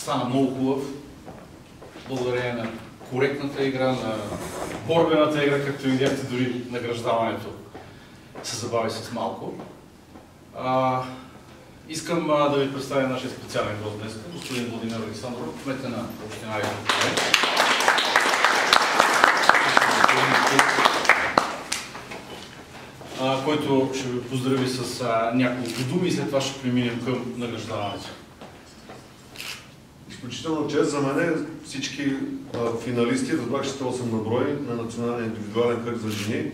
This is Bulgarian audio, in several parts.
стана много хубав, благодарение на коректната игра, на борбената игра, както видяхте, дори награждаването се забави с малко. Искам да ви представя нашия специален гост днес, господин Владимир Александров, кмета на община Айтос, който ще ви поздрави с няколко думи и след това ще преминем към награждаването. Изключително чест за мен всички финалисти, разбрах, че сте 8 на брой на националния индивидуален кръг за жени.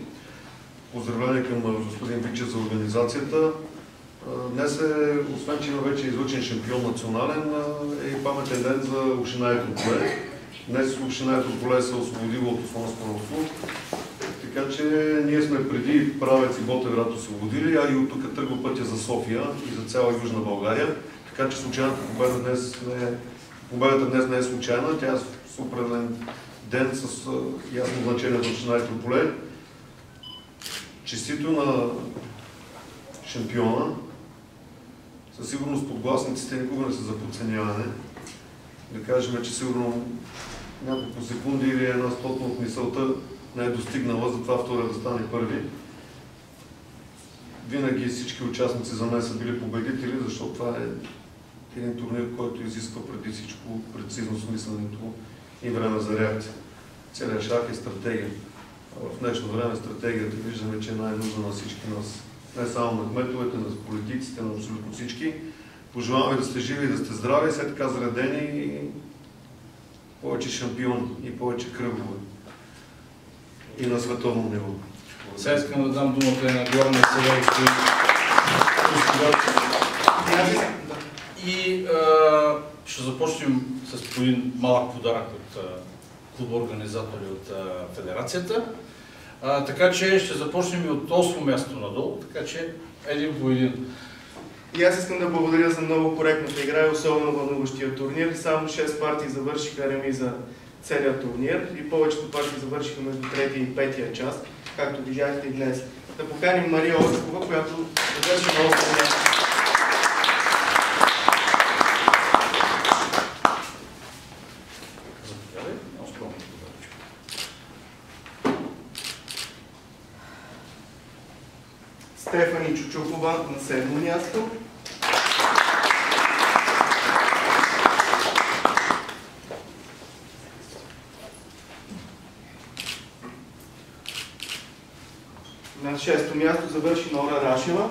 Поздравление към господин Вичев за организацията. Днес освен че има вече излъчен шампион национален, е и паметен ден за община Айтос. Днес община Айтос се освободила от основно споразумение. Така че ние сме преди Правец и Ботевград освободили, а и от тук тръгва пътя за София и за цяла Южна България. Така че случайната победата днес не е случайна, тя е с определен ден с ясно значение за община Айтос. Честито на шампиона. Със сигурност подгласниците никога не са за подценяване. Да кажем, че сигурно няколко секунди или една стотна от мисълта не е достигнала, затова втория да стане първи. Винаги всички участници за мен са били победители, защото това е един турнир, който изисква преди всичко прецизно смисленето и време за реакция. Целият шах е стратегия. В днешно време стратегията виждаме, че е най-нужна на всички нас. Не само на кметовете, на политиците, на абсолютно всички. Пожелаваме да сте живи и да сте здрави, след така заредени и повече шампион и повече кръгове. И на световно ниво. Сега искам да дам думата на главния съвет и ще започнем с един малък подарък от клуба организатори от федерацията. Така че ще започнем и от 8-о място надолу, така че един по един. И аз искам да благодаря за много коректната игра и особено вълнуващия турнир. Само 6 партии завършиха ремиза целият турнир и повечето партии завършиха между 3 и 5-я част, както видяхте и днес. Да поканим Мария Осипова, която завърши много турнир. Стефани Чучукова на 7-о място. На 6-то място завърши Нора Рашева.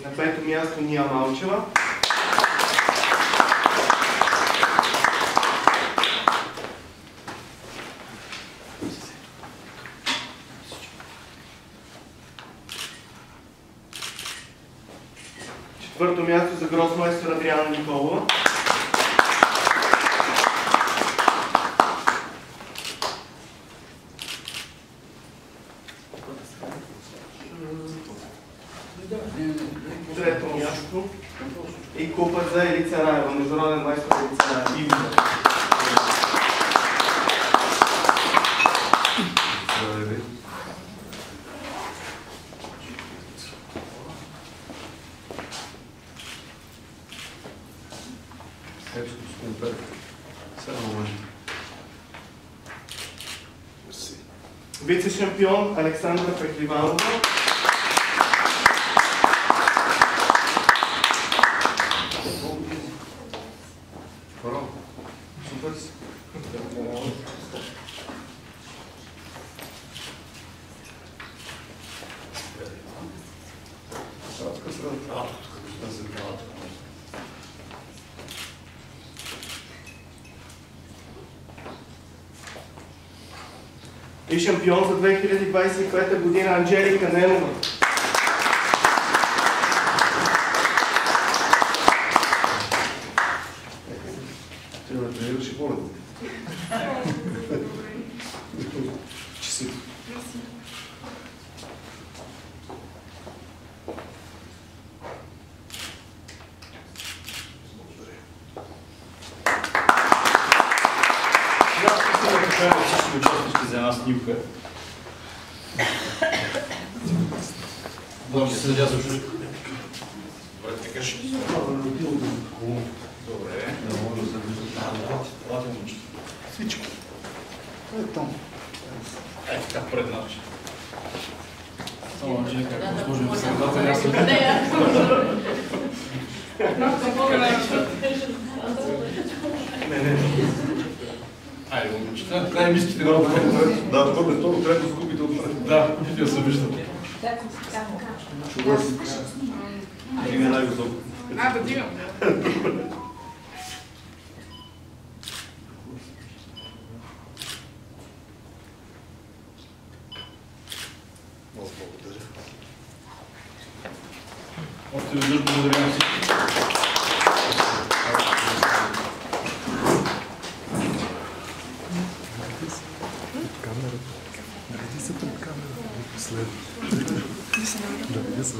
На 5-то място Ния Малчева. Четвърто място за гросмайстор Адриана Николова. Трето място и купът за Елица Раева, международен майстор Елица Раева. Вице-шампион Александра Пехливанова. И шампион за 2025 година Анджелика Ненова. Трябва да тренираш и полета. Часите. Сега искам да покажа всички участнички за една снимка. Бъдам се следя за чужди. Добре, така ще. Добре. Лати момичета. Свички. Е, така пред нас. Само че как можем да се дадем аз. Айде, момичета. Дай миските го напред. Да, второ, трябва да загубите отпред. Да, я се виждам. Чудесно. Дигай най-високо. Да дигам. Много благодаря. Още веднъж благодаря на всички. Нареди се пред камерата. Последно. Да, не се